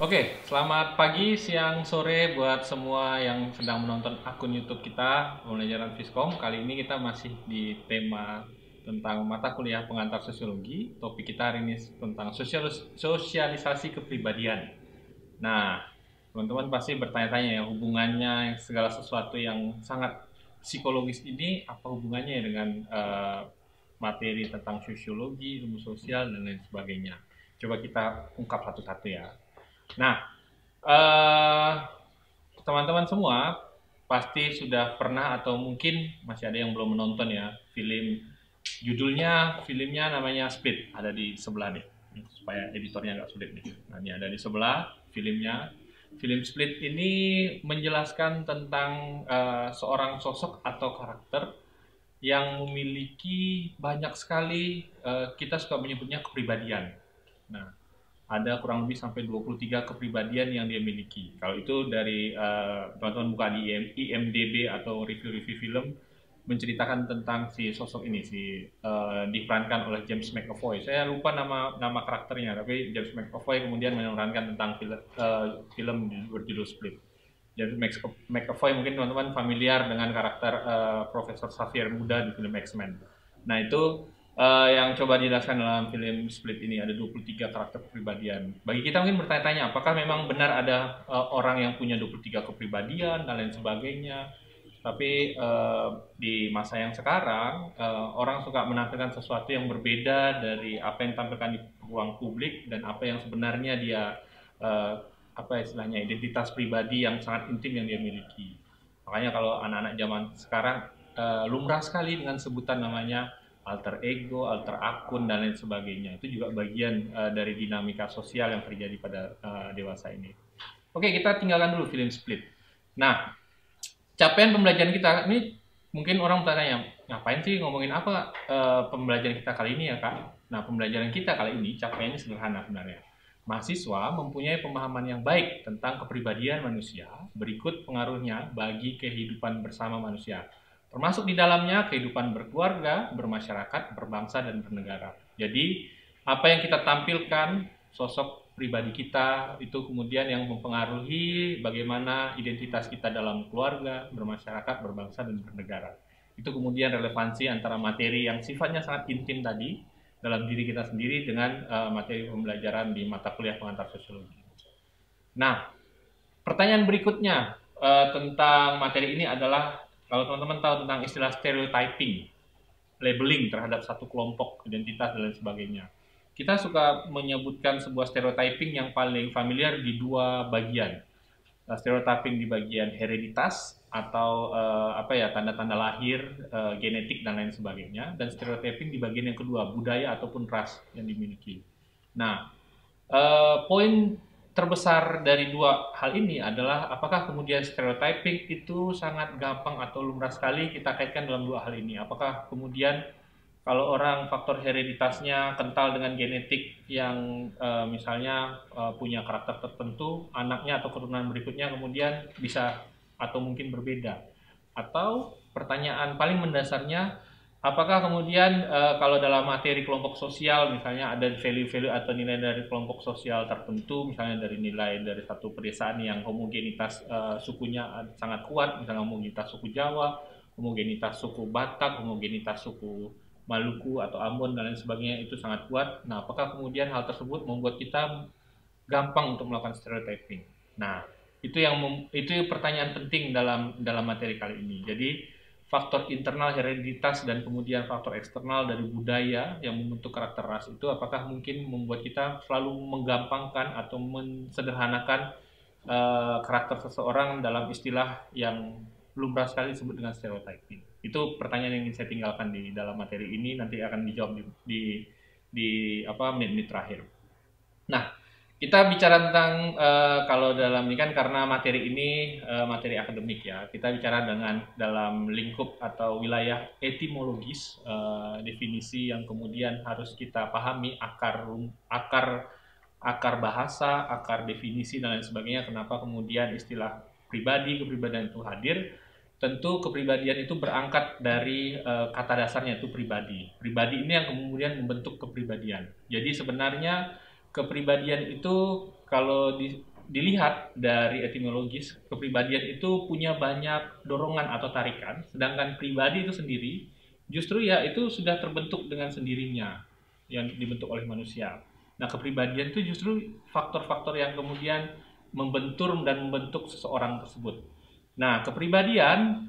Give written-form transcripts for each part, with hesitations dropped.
Oke, selamat pagi, siang, sore buat semua yang sedang menonton akun YouTube kita, Pembelajaran Fiskom. Kali ini kita masih di tema tentang mata kuliah pengantar sosiologi. Topik kita hari ini tentang sosialisasi kepribadian. Nah, teman-teman pasti bertanya-tanya ya, hubungannya segala sesuatu yang sangat psikologis ini apa hubungannya dengan materi tentang sosiologi, ilmu sosial, dan lain sebagainya. Coba kita ungkap satu-satu ya. Nah, eh, teman-teman semua pasti sudah pernah atau mungkin masih ada yang belum menonton ya film filmnya namanya Split, ada di sebelah deh supaya editornya nggak sulit nih. Nah, ini ada di sebelah filmnya. Film Split ini menjelaskan tentang seorang sosok atau karakter yang memiliki banyak sekali, kita suka menyebutnya kepribadian. Nah, ada kurang lebih sampai 23 kepribadian yang dia miliki. Kalau itu dari teman-teman buka di IMDb atau review-review film menceritakan tentang si sosok ini, diperankan oleh James McAvoy. Saya lupa nama nama karakternya, tapi James McAvoy kemudian memerankan tentang film berjudul Split. James McAvoy mungkin teman-teman familiar dengan karakter Profesor Xavier muda di film X-Men. Nah itu yang coba dijelaskan dalam film Split ini ada 23 karakter kepribadian. Bagi kita mungkin bertanya-tanya apakah memang benar ada orang yang punya 23 kepribadian dan lain sebagainya. Tapi di masa yang sekarang orang suka menampilkan sesuatu yang berbeda dari apa yang ditampilkan di ruang publik dan apa yang sebenarnya dia eh, apa istilahnya identitas pribadi yang sangat intim yang dia miliki. Makanya kalau anak-anak zaman sekarang lumrah sekali dengan sebutan namanya alter ego, alter akun dan lain sebagainya. Itu juga bagian dari dinamika sosial yang terjadi pada dewasa ini. Oke, kita tinggalkan dulu film Split. Nah, capaian pembelajaran kita ini mungkin orang bertanya, ngapain sih ngomongin apa pembelajaran kita kali ini ya kak? Nah, pembelajaran kita kali ini capaiannya sederhana sebenarnya. Mahasiswa mempunyai pemahaman yang baik tentang kepribadian manusia, berikut pengaruhnya bagi kehidupan bersama manusia. Termasuk di dalamnya kehidupan berkeluarga, bermasyarakat, berbangsa, dan bernegara. Jadi, apa yang kita tampilkan, sosok pribadi kita, itu kemudian yang mempengaruhi bagaimana identitas kita dalam keluarga, bermasyarakat, berbangsa, dan bernegara. Itu kemudian relevansi antara materi yang sifatnya sangat intim tadi, dalam diri kita sendiri dengan materi pembelajaran di mata kuliah pengantar sosiologi. Nah, pertanyaan berikutnya tentang materi ini adalah kalau teman-teman tahu tentang istilah stereotyping, labeling terhadap satu kelompok identitas dan lain sebagainya. Kita suka menyebutkan sebuah stereotyping yang paling familiar di dua bagian. Stereotyping di bagian hereditas atau apa ya tanda-tanda lahir, genetik dan lain sebagainya, dan stereotyping di bagian yang kedua budaya ataupun ras yang dimiliki. Nah, poin terbesar dari dua hal ini adalah apakah kemudian stereotyping itu sangat gampang atau lumrah sekali kita kaitkan dalam dua hal ini. Apakah kemudian kalau orang faktor hereditasnya kental dengan genetik yang misalnya punya karakter tertentu, anaknya atau keturunan berikutnya kemudian bisa atau mungkin berbeda. Atau pertanyaan paling mendasarnya, apakah kemudian kalau dalam materi kelompok sosial misalnya ada value-value atau nilai dari kelompok sosial tertentu, misalnya dari nilai dari satu pedesaan yang homogenitas sukunya sangat kuat, misalnya homogenitas suku Jawa, homogenitas suku Batak, homogenitas suku Maluku atau Ambon dan lain sebagainya itu sangat kuat. Nah, apakah kemudian hal tersebut membuat kita gampang untuk melakukan stereotyping? Nah, itu pertanyaan penting dalam materi kali ini. Jadi faktor internal hereditas dan kemudian faktor eksternal dari budaya yang membentuk karakter ras itu apakah mungkin membuat kita selalu menggampangkan atau mensederhanakan karakter seseorang dalam istilah yang lumrah sekali disebut dengan stereotyping. Itu pertanyaan yang ingin saya tinggalkan di dalam materi ini, nanti akan dijawab di apa menit-menit terakhir. Nah, kita bicara tentang kalau dalam ini kan karena materi ini materi akademik ya, kita bicara dengan dalam lingkup atau wilayah etimologis, definisi yang kemudian harus kita pahami akar akar bahasa, akar definisi dan lain sebagainya. Kenapa kemudian istilah pribadi, kepribadian itu hadir? Tentu kepribadian itu berangkat dari kata dasarnya itu pribadi. Pribadi ini yang kemudian membentuk kepribadian. Jadi sebenarnya kepribadian itu kalau dilihat dari etimologis, kepribadian itu punya banyak dorongan atau tarikan, sedangkan pribadi itu sendiri justru ya itu sudah terbentuk dengan sendirinya yang dibentuk oleh manusia. Nah, kepribadian itu justru faktor-faktor yang kemudian membentur dan membentuk seseorang tersebut. Nah, kepribadian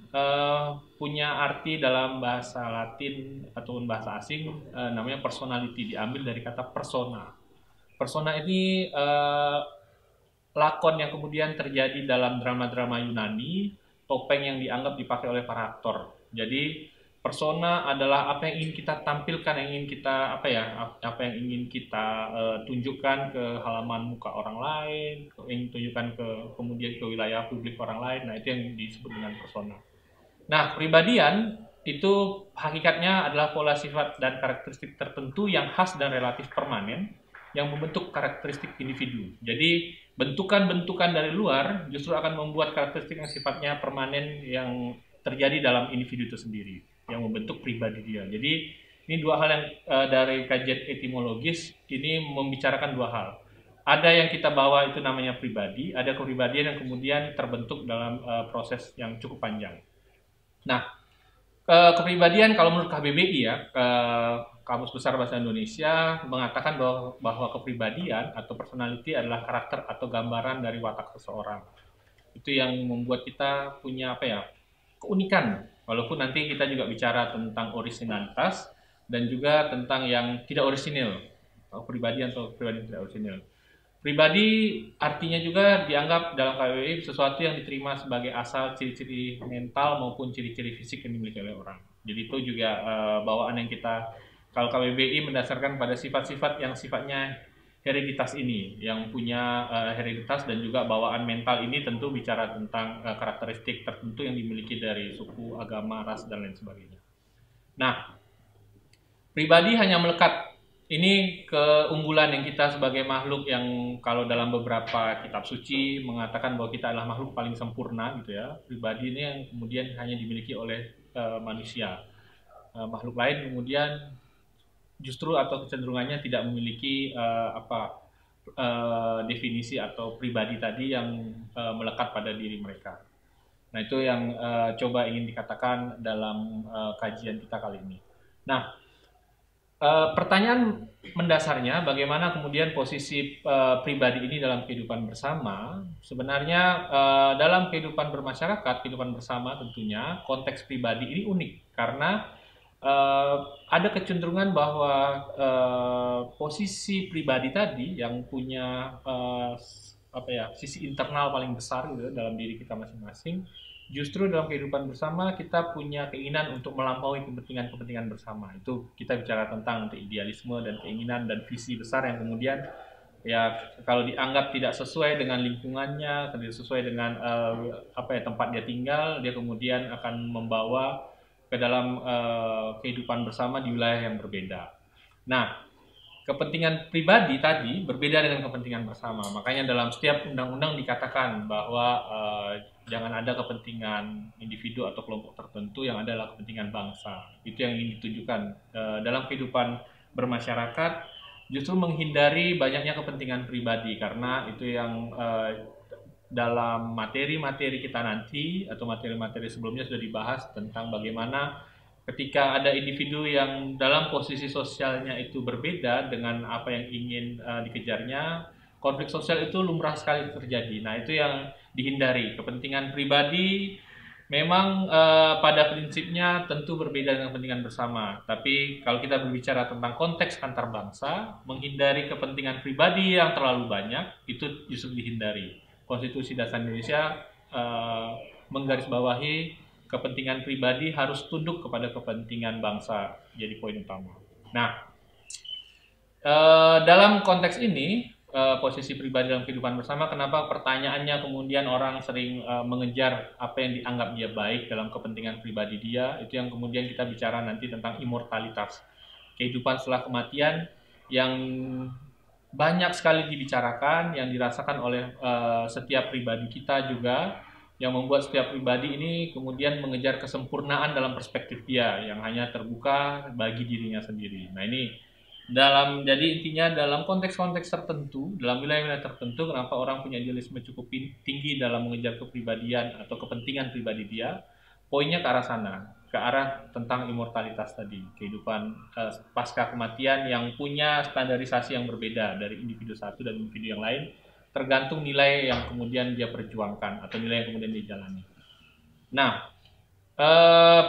punya arti dalam bahasa Latin ataupun bahasa asing, namanya personality, diambil dari kata persona. Persona ini lakon yang kemudian terjadi dalam drama-drama Yunani, topeng yang dianggap dipakai oleh para aktor. Jadi persona adalah apa yang ingin kita tampilkan, yang ingin kita apa yang ingin kita tunjukkan ke halaman muka orang lain, ingin tunjukkan ke kemudian ke wilayah publik orang lain. Nah, itu yang disebut dengan persona. Nah, kepribadian itu hakikatnya adalah pola sifat dan karakteristik tertentu yang khas dan relatif permanen yang membentuk karakteristik individu. Jadi, bentukan-bentukan dari luar justru akan membuat karakteristik yang sifatnya permanen yang terjadi dalam individu itu sendiri, yang membentuk pribadi dia. Jadi, ini dua hal yang dari kajian etimologis ini membicarakan dua hal. Ada yang kita bawa itu namanya pribadi, ada kepribadian yang kemudian terbentuk dalam proses yang cukup panjang. Nah, kepribadian kalau menurut KBBI ya, Kamus Besar Bahasa Indonesia mengatakan bahwa kepribadian atau personality adalah karakter atau gambaran dari watak seseorang. Itu yang membuat kita punya keunikan. Walaupun nanti kita juga bicara tentang orisinalitas dan juga tentang yang tidak orisinil, kepribadian atau kepribadian tidak orisinil. Pribadi artinya juga dianggap dalam KBBI sesuatu yang diterima sebagai asal ciri-ciri mental maupun ciri-ciri fisik yang dimiliki oleh orang. Jadi itu juga bawaan yang kita, kalau KBBI mendasarkan pada sifat-sifat yang sifatnya hereditas ini, yang punya hereditas dan juga bawaan mental ini tentu bicara tentang karakteristik tertentu yang dimiliki dari suku, agama, ras, dan lain sebagainya. Nah, pribadi hanya melekat. Ini keunggulan yang kita sebagai makhluk yang kalau dalam beberapa kitab suci mengatakan bahwa kita adalah makhluk paling sempurna gitu ya. Pribadi ini yang kemudian hanya dimiliki oleh manusia. Makhluk lain kemudian justru atau kecenderungannya tidak memiliki definisi atau pribadi tadi yang melekat pada diri mereka. Nah, itu yang coba ingin dikatakan dalam kajian kita kali ini. Nah, pertanyaan mendasarnya bagaimana kemudian posisi pribadi ini dalam kehidupan bersama. Sebenarnya dalam kehidupan bermasyarakat, kehidupan bersama tentunya konteks pribadi ini unik karena ada kecenderungan bahwa posisi pribadi tadi yang punya sisi internal paling besar gitu dalam diri kita masing-masing. Justru dalam kehidupan bersama kita punya keinginan untuk melampaui kepentingan-kepentingan bersama. Itu kita bicara tentang idealisme dan keinginan dan visi besar yang kemudian ya kalau dianggap tidak sesuai dengan lingkungannya, tidak sesuai dengan tempat dia tinggal, dia kemudian akan membawa ke dalam kehidupan bersama di wilayah yang berbeda. Nah, kepentingan pribadi tadi berbeda dengan kepentingan bersama. Makanya dalam setiap undang-undang dikatakan bahwa jangan ada kepentingan individu atau kelompok tertentu, yang ada adalah kepentingan bangsa. Itu yang ingin ditujukan dalam kehidupan bermasyarakat, justru menghindari banyaknya kepentingan pribadi karena itu yang dalam materi-materi kita nanti atau materi-materi sebelumnya sudah dibahas tentang bagaimana ketika ada individu yang dalam posisi sosialnya itu berbeda dengan apa yang ingin dikejarnya, konflik sosial itu lumrah sekali terjadi. Nah, itu yang dihindari. Kepentingan pribadi memang pada prinsipnya tentu berbeda dengan kepentingan bersama. Tapi kalau kita berbicara tentang konteks antar bangsa, menghindari kepentingan pribadi yang terlalu banyak itu justru dihindari. Konstitusi Dasar Indonesia menggarisbawahi kepentingan pribadi harus tunduk kepada kepentingan bangsa, jadi poin utama. Nah, dalam konteks ini, posisi pribadi dalam kehidupan bersama, kenapa pertanyaannya kemudian orang sering mengejar apa yang dianggap dia baik dalam kepentingan pribadi dia, itu yang kemudian kita bicara nanti tentang immortalitas, kehidupan setelah kematian yang banyak sekali dibicarakan, yang dirasakan oleh setiap pribadi kita juga, yang membuat setiap pribadi ini kemudian mengejar kesempurnaan dalam perspektif dia, yang hanya terbuka bagi dirinya sendiri. Nah, ini Jadi intinya dalam konteks-konteks tertentu, dalam wilayah-wilayah tertentu, kenapa orang punya idealisme cukup tinggi dalam mengejar kepribadian atau kepentingan pribadi dia, poinnya ke arah sana, ke arah tentang immortalitas tadi, kehidupan pasca kematian yang punya standarisasi yang berbeda dari individu satu dan individu yang lain, tergantung nilai yang kemudian dia perjuangkan atau nilai yang kemudian dia jalani. Nah,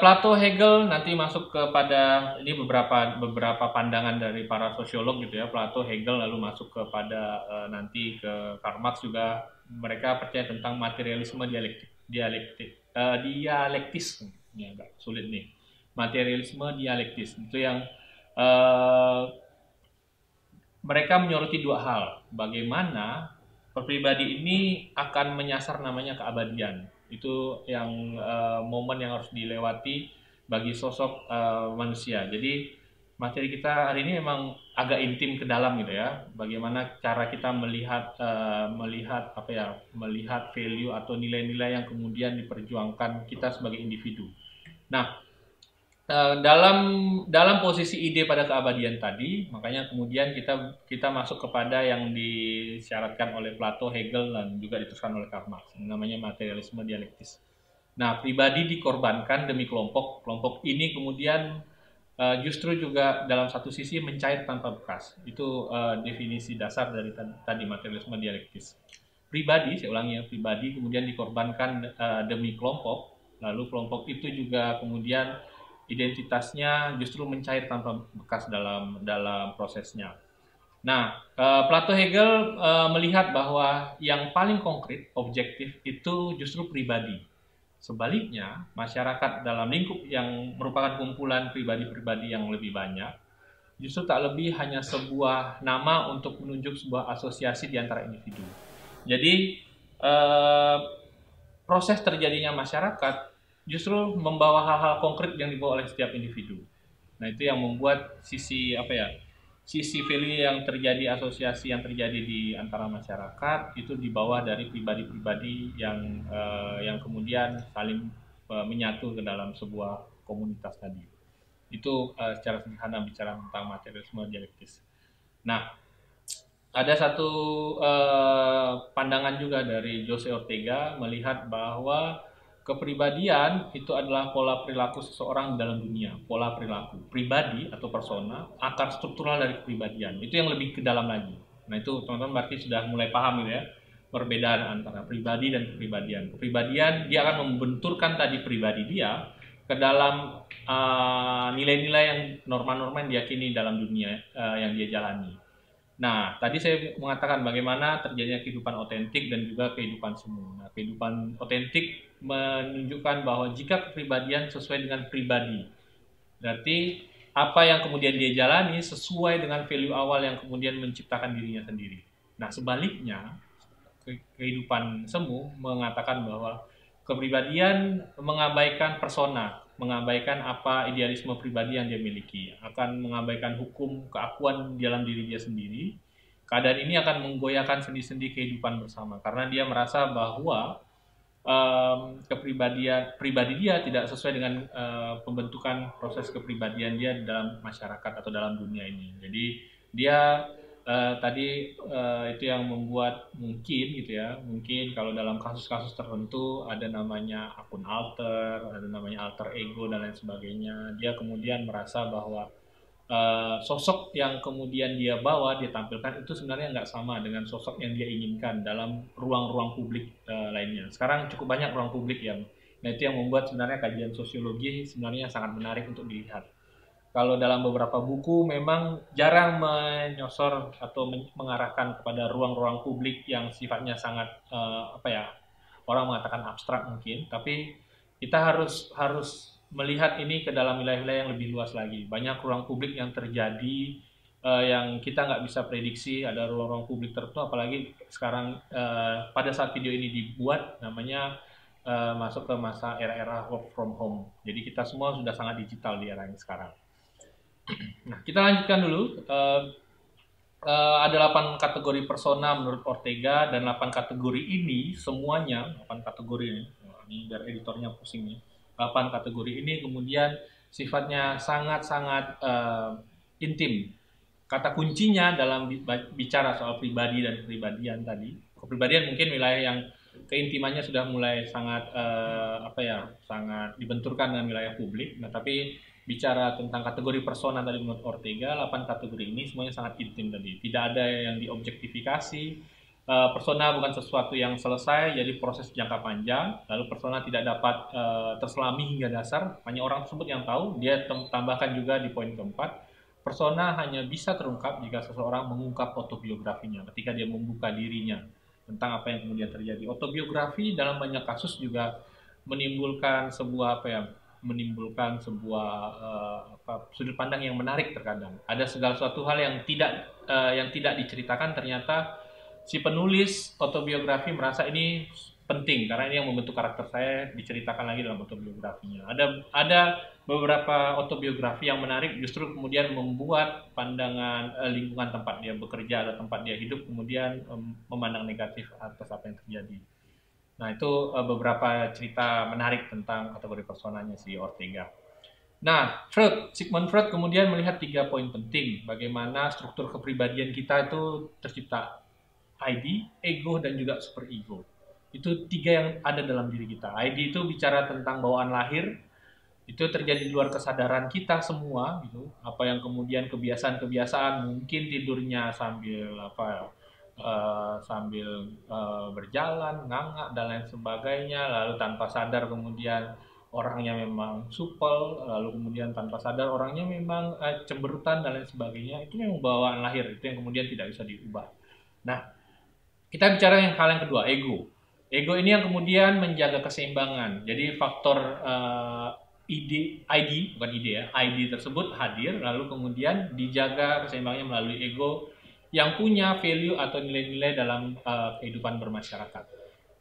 Plato, Hegel nanti masuk kepada ini beberapa pandangan dari para sosiolog gitu ya. Plato, Hegel lalu masuk kepada nanti ke Karl Marx juga, mereka percaya tentang materialisme dialektis. Ini agak sulit nih. Materialisme dialektis itu yang mereka menyoroti dua hal. Bagaimana pribadi ini akan menyasar namanya keabadian. Itu yang momen yang harus dilewati bagi sosok manusia. Jadi materi kita hari ini memang agak intim ke dalam gitu ya. Bagaimana cara kita melihat melihat value atau nilai-nilai yang kemudian diperjuangkan kita sebagai individu. Nah, dalam posisi ide pada keabadian tadi, makanya kemudian kita masuk kepada yang disyaratkan oleh Plato, Hegel, dan juga diteruskan oleh Karl Marx, namanya materialisme dialektis. Nah, pribadi dikorbankan demi kelompok, kelompok ini kemudian justru juga dalam satu sisi mencair tanpa bekas. Itu definisi dasar dari tadi materialisme dialektis. Pribadi, saya ulangi ya, pribadi kemudian dikorbankan demi kelompok, lalu kelompok itu juga kemudian identitasnya justru mencair tanpa bekas dalam prosesnya. Nah, Plato, Hegel melihat bahwa yang paling konkret, objektif itu justru pribadi. Sebaliknya, masyarakat dalam lingkup yang merupakan kumpulan pribadi-pribadi yang lebih banyak, justru tak lebih hanya sebuah nama untuk menunjuk sebuah asosiasi di antara individu. Jadi, proses terjadinya masyarakat justru membawa hal-hal konkret yang dibawa oleh setiap individu. Nah, itu yang membuat sisi value yang terjadi, asosiasi yang terjadi di antara masyarakat itu dibawa dari pribadi-pribadi yang kemudian saling menyatu ke dalam sebuah komunitas tadi. Itu secara sederhana bicara tentang materialisme dialektis. Nah, ada satu pandangan juga dari Jose Ortega melihat bahwa kepribadian itu adalah pola perilaku seseorang dalam dunia, pola perilaku pribadi atau persona, akar struktural dari kepribadian. Itu yang lebih ke dalam lagi. Nah, itu teman-teman berarti sudah mulai paham gitu ya, perbedaan antara pribadi dan kepribadian. Kepribadian dia akan membenturkan tadi pribadi dia ke dalam nilai-nilai yang norma-norma yang diyakini dalam dunia yang dia jalani. Nah, tadi saya mengatakan bagaimana terjadinya kehidupan otentik dan juga kehidupan semu. Nah, kehidupan otentik menunjukkan bahwa jika kepribadian sesuai dengan pribadi, berarti apa yang kemudian dia jalani sesuai dengan value awal yang kemudian menciptakan dirinya sendiri. Nah, sebaliknya, kehidupan semu mengatakan bahwa kepribadian mengabaikan persona, mengabaikan apa idealisme pribadi yang dia miliki, akan mengabaikan hukum keakuan di dalam diri dia sendiri. Keadaan ini akan menggoyahkan sendi-sendi kehidupan bersama karena dia merasa bahwa kepribadian pribadi dia tidak sesuai dengan pembentukan proses kepribadian dia dalam masyarakat atau dalam dunia ini. Jadi dia itu yang membuat mungkin gitu ya, mungkin kalau dalam kasus-kasus tertentu ada namanya akun alter, ada namanya alter ego dan lain sebagainya. Dia kemudian merasa bahwa sosok yang kemudian dia bawa, dia tampilkan itu sebenarnya nggak sama dengan sosok yang dia inginkan dalam ruang-ruang publik lainnya. Sekarang cukup banyak ruang publik nah itu yang membuat sebenarnya kajian sosiologi sebenarnya sangat menarik untuk dilihat. Kalau dalam beberapa buku memang jarang menyosor atau mengarahkan kepada ruang-ruang publik yang sifatnya sangat orang mengatakan abstrak mungkin, tapi kita harus melihat ini ke dalam wilayah-wilayah yang lebih luas lagi. Banyak ruang publik yang terjadi yang kita nggak bisa prediksi, ada ruang-ruang publik tertentu, apalagi sekarang pada saat video ini dibuat namanya masuk ke masa era-era work from home. Jadi kita semua sudah sangat digital di era yang sekarang. Nah, kita lanjutkan dulu. Ada 8 kategori persona menurut Ortega, dan 8 kategori ini semuanya, 8 kategori ini biar editornya pusing nih. 8 kategori ini kemudian sifatnya sangat-sangat intim. kata kuncinya dalam bicara soal pribadi dan kepribadian tadi. Kepribadian mungkin wilayah yang keintimannya sudah mulai sangat sangat dibenturkan dengan wilayah publik. Nah, tapi bicara tentang kategori persona tadi menurut Ortega, 8 kategori ini semuanya sangat intim tadi. Tidak ada yang diobjektifikasi. Persona bukan sesuatu yang selesai, jadi proses jangka panjang. Lalu persona tidak dapat terselami hingga dasar, hanya orang tersebut yang tahu. Dia tambahkan juga di poin keempat, persona hanya bisa terungkap jika seseorang mengungkap autobiografinya, ketika dia membuka dirinya tentang apa yang kemudian terjadi. Autobiografi dalam banyak kasus juga menimbulkan sebuah sudut pandang yang menarik terkadang. Ada segala suatu hal yang tidak diceritakan, ternyata si penulis autobiografi merasa ini penting karena ini yang membentuk karakter saya, diceritakan lagi dalam autobiografinya. Ada beberapa autobiografi yang menarik justru kemudian membuat pandangan lingkungan tempat dia bekerja atau tempat dia hidup kemudian memandang negatif atas apa yang terjadi. Nah, itu beberapa cerita menarik tentang kategori personanya si Ortega. Nah, Sigmund Freud kemudian melihat 3 poin penting bagaimana struktur kepribadian kita itu tercipta. ID, ego, dan juga superego. Itu 3 yang ada dalam diri kita. ID itu bicara tentang bawaan lahir, itu terjadi di luar kesadaran kita semua gitu. Apa yang kemudian kebiasaan-kebiasaan, mungkin tidurnya sambil berjalan, nganga dan lain sebagainya, lalu tanpa sadar kemudian orangnya memang supel, lalu kemudian tanpa sadar orangnya memang cemberutan dan lain sebagainya. Itu memang bawaan lahir, itu yang kemudian tidak bisa diubah. Nah, kita bicara yang hal yang kedua, ego. Ego ini yang kemudian menjaga keseimbangan. Jadi faktor ID tersebut hadir, lalu kemudian dijaga keseimbangannya melalui ego yang punya value atau nilai-nilai dalam kehidupan bermasyarakat.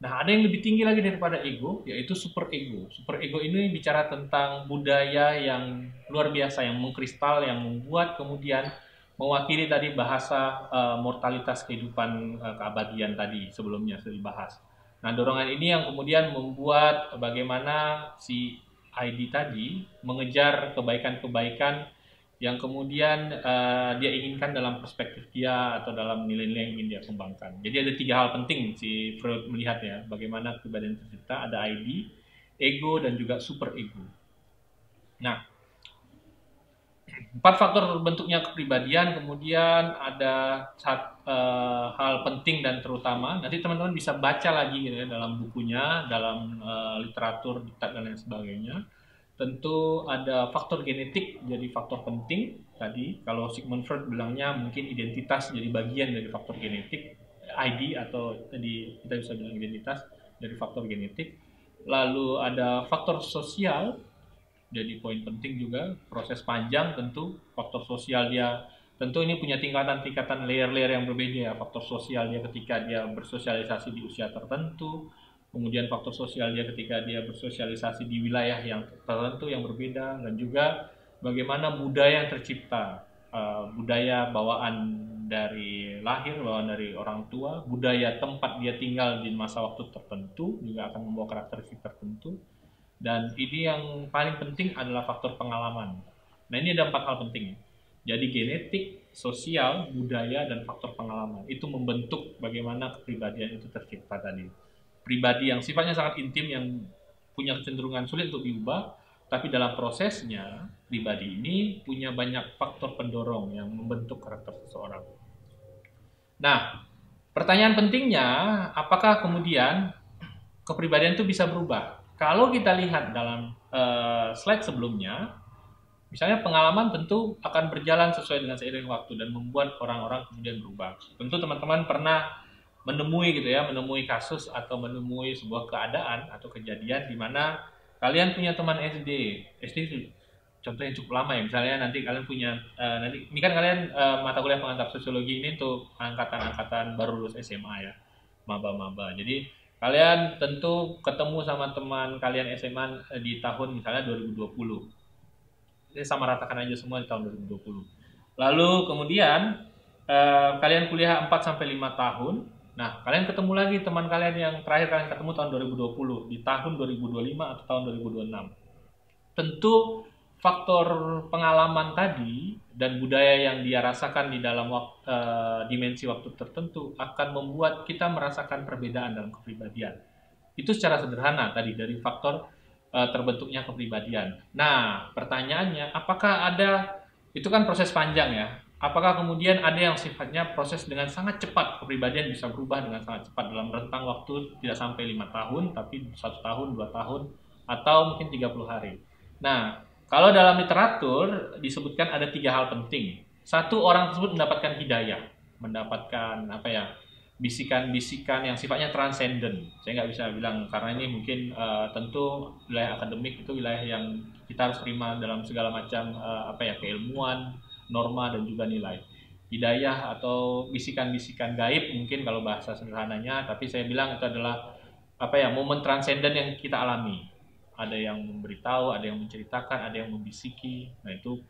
Nah, ada yang lebih tinggi lagi daripada ego, yaitu superego. Superego ini bicara tentang budaya yang luar biasa, yang mengkristal, yang membuat kemudian mewakili tadi bahasa mortalitas kehidupan keabadian tadi sebelumnya sudah dibahas. Nah, dorongan ini yang kemudian membuat bagaimana si ID tadi mengejar kebaikan-kebaikan yang kemudian dia inginkan dalam perspektif dia atau dalam nilai-nilai yang ingin dia kembangkan. Jadi ada 3 hal penting si Freud melihat ya, bagaimana kepribadian tercipta, ada ID, ego, dan juga superego. Nah, 4 faktor terbentuknya kepribadian, kemudian ada hal penting dan terutama, nanti teman-teman bisa baca lagi gitu ya, dalam bukunya, dalam literatur, diktat dan lain sebagainya. Tentu ada faktor genetik jadi faktor penting tadi. Kalau Sigmund Freud bilangnya mungkin identitas jadi bagian dari faktor genetik, ID atau tadi kita bisa bilang identitas dari faktor genetik. Lalu ada faktor sosial, jadi poin penting juga, proses panjang tentu, faktor sosial dia tentu ini punya tingkatan-tingkatan layer-layer yang berbeda ya. Faktor sosial dia ketika dia bersosialisasi di usia tertentu, kemudian faktor sosial dia ketika dia bersosialisasi di wilayah yang tertentu yang berbeda, dan juga bagaimana budaya yang tercipta, budaya bawaan dari lahir, bawaan dari orang tua, budaya tempat dia tinggal di masa waktu tertentu juga akan membawa karakteristik tertentu. Dan ini yang paling penting adalah faktor pengalaman. Nah, ini ada 4 hal penting. Jadi genetik, sosial, budaya, dan faktor pengalaman. Itu membentuk bagaimana kepribadian itu tercipta tadi. Pribadi yang sifatnya sangat intim, yang punya kecenderungan sulit untuk diubah, tapi dalam prosesnya, pribadi ini punya banyak faktor pendorong yang membentuk karakter seseorang. Nah, pertanyaan pentingnya, apakah kemudian kepribadian itu bisa berubah? Kalau kita lihat dalam slide sebelumnya, misalnya pengalaman tentu akan berjalan sesuai dengan seiring waktu dan membuat orang-orang kemudian berubah. Tentu teman-teman pernah menemui kasus atau menemui sebuah keadaan atau kejadian di mana kalian punya teman SD itu contoh yang cukup lama ya. Misalnya nanti kalian punya ini kan kalian mata kuliah pengantar sosiologi ini untuk angkatan-angkatan baru lulus SMA ya, maba-maba. Jadi kalian tentu ketemu sama teman kalian SMA di tahun misalnya 2020. Jadi sama ratakan aja semua di tahun 2020. Lalu kemudian kalian kuliah 4-5 tahun. Nah, kalian ketemu lagi teman kalian yang terakhir kalian ketemu tahun 2020, di tahun 2025 atau tahun 2026. Tentu faktor pengalaman tadi dan budaya yang dia rasakan di dalam dimensi waktu tertentu akan membuat kita merasakan perbedaan dalam kepribadian. Itu secara sederhana tadi dari faktor terbentuknya kepribadian. Nah, pertanyaannya, apakah ada, itu kan proses panjang ya, apakah kemudian ada yang sifatnya proses dengan sangat cepat, kepribadian bisa berubah dengan sangat cepat dalam rentang waktu tidak sampai 5 tahun, tapi 1 tahun, 2 tahun, atau mungkin 30 hari. Nah, kalau dalam literatur disebutkan ada 3 hal penting. Satu, orang tersebut mendapatkan hidayah, mendapatkan apa ya, bisikan-bisikan yang sifatnya transenden. Saya nggak bisa bilang karena ini mungkin tentu wilayah akademik itu wilayah yang kita harus terima dalam segala macam apa ya, keilmuan, norma dan juga nilai. Hidayah atau bisikan-bisikan gaib mungkin kalau bahasa sederhananya, tapi saya bilang itu adalah apa ya, momen transenden yang kita alami. Ada yang memberitahu, ada yang menceritakan, ada yang membisiki. Nah itu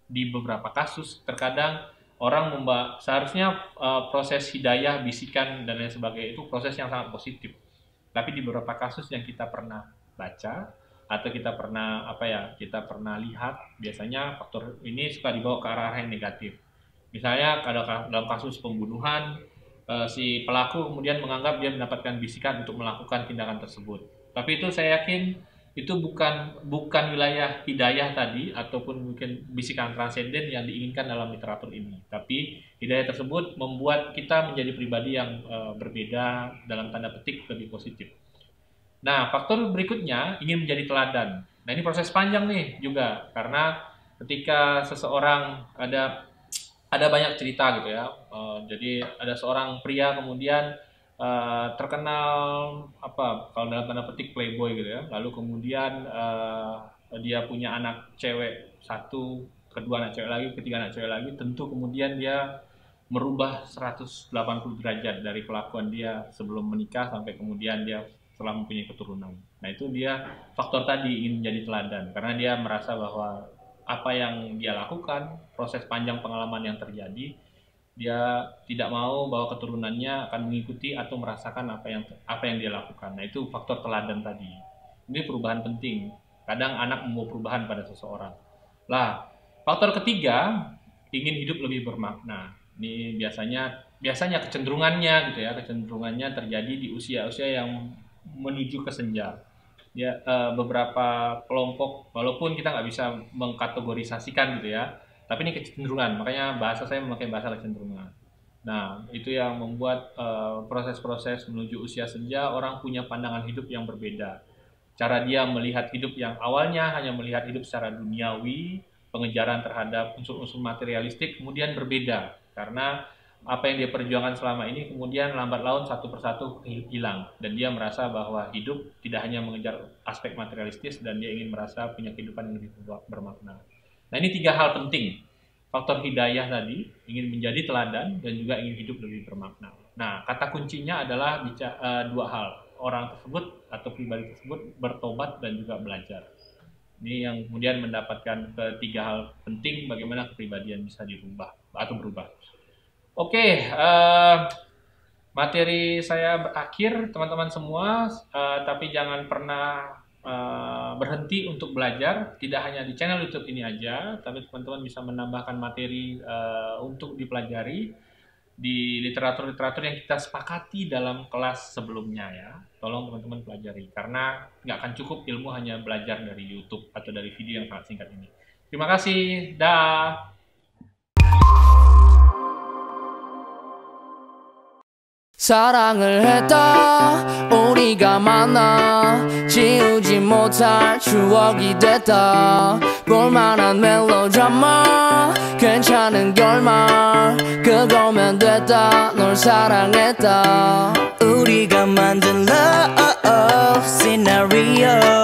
di beberapa kasus terkadang orang seharusnya proses hidayah, bisikan dan lain sebagainya itu proses yang sangat positif. Tapi di beberapa kasus yang kita pernah baca atau kita pernah apa ya, kita pernah lihat, biasanya faktor ini suka dibawa ke arah yang negatif. Misalnya dalam kasus pembunuhan, si pelaku kemudian menganggap dia mendapatkan bisikan untuk melakukan tindakan tersebut. Tapi itu saya yakin itu bukan wilayah hidayah tadi ataupun mungkin bisikan transenden yang diinginkan dalam literatur ini. Tapi hidayah tersebut membuat kita menjadi pribadi yang berbeda, dalam tanda petik lebih positif. Nah, faktor berikutnya ingin menjadi teladan. Nah, ini proses panjang nih juga, karena ketika seseorang ada banyak cerita gitu ya. Jadi ada seorang pria kemudian terkenal apa, kalau dalam tanda petik playboy gitu ya, lalu kemudian dia punya anak cewek satu, kedua anak cewek lagi, ketiga anak cewek lagi, tentu kemudian dia merubah 180 derajat dari kelakuan dia sebelum menikah sampai kemudian dia setelah mempunyai keturunan. Nah itu dia faktor tadi, ingin menjadi teladan, karena dia merasa bahwa apa yang dia lakukan, proses panjang pengalaman yang terjadi, dia tidak mau bahwa keturunannya akan mengikuti atau merasakan apa yang dia lakukan. Nah itu faktor teladan tadi. Ini perubahan penting. Kadang anak membawa perubahan pada seseorang. Lah, faktor ketiga, ingin hidup lebih bermakna. Ini biasanya kecenderungannya gitu ya, kecenderungannya terjadi di usia-usia yang menuju ke senja. Ya, beberapa kelompok, walaupun kita nggak bisa mengkategorisasikan gitu ya, tapi ini kecenderungan, makanya saya memakai bahasa kecenderungan. Nah, itu yang membuat proses-proses menuju usia senja, orang punya pandangan hidup yang berbeda. Cara dia melihat hidup yang awalnya hanya melihat hidup secara duniawi, pengejaran terhadap unsur-unsur materialistik, kemudian berbeda. Karena apa yang dia perjuangkan selama ini kemudian lambat laun satu persatu hilang. Dan dia merasa bahwa hidup tidak hanya mengejar aspek materialistis, dan dia ingin merasa punya kehidupan yang lebih bermakna. Nah ini 3 hal penting. Faktor hidayah tadi, ingin menjadi teladan, dan juga ingin hidup lebih bermakna. Nah kata kuncinya adalah 2 hal. Orang tersebut atau pribadi tersebut bertobat dan juga belajar. Ini yang kemudian mendapatkan 3 hal penting bagaimana kepribadian bisa dirubah atau berubah. Oke, materi saya berakhir teman-teman semua, tapi jangan pernah berhenti untuk belajar, tidak hanya di channel YouTube ini aja, tapi teman-teman bisa menambahkan materi untuk dipelajari di literatur-literatur yang kita sepakati dalam kelas sebelumnya ya. Tolong teman-teman pelajari, karena nggak akan cukup ilmu hanya belajar dari YouTube atau dari video yang sangat singkat ini. Terima kasih, dah. 사랑을 했다 우리가 만나 지우지 못할 추억이 됐다 볼만한 멜로드라마 괜찮은 결말 그거면 됐다 널 사랑했다 우리가 만든 love scenario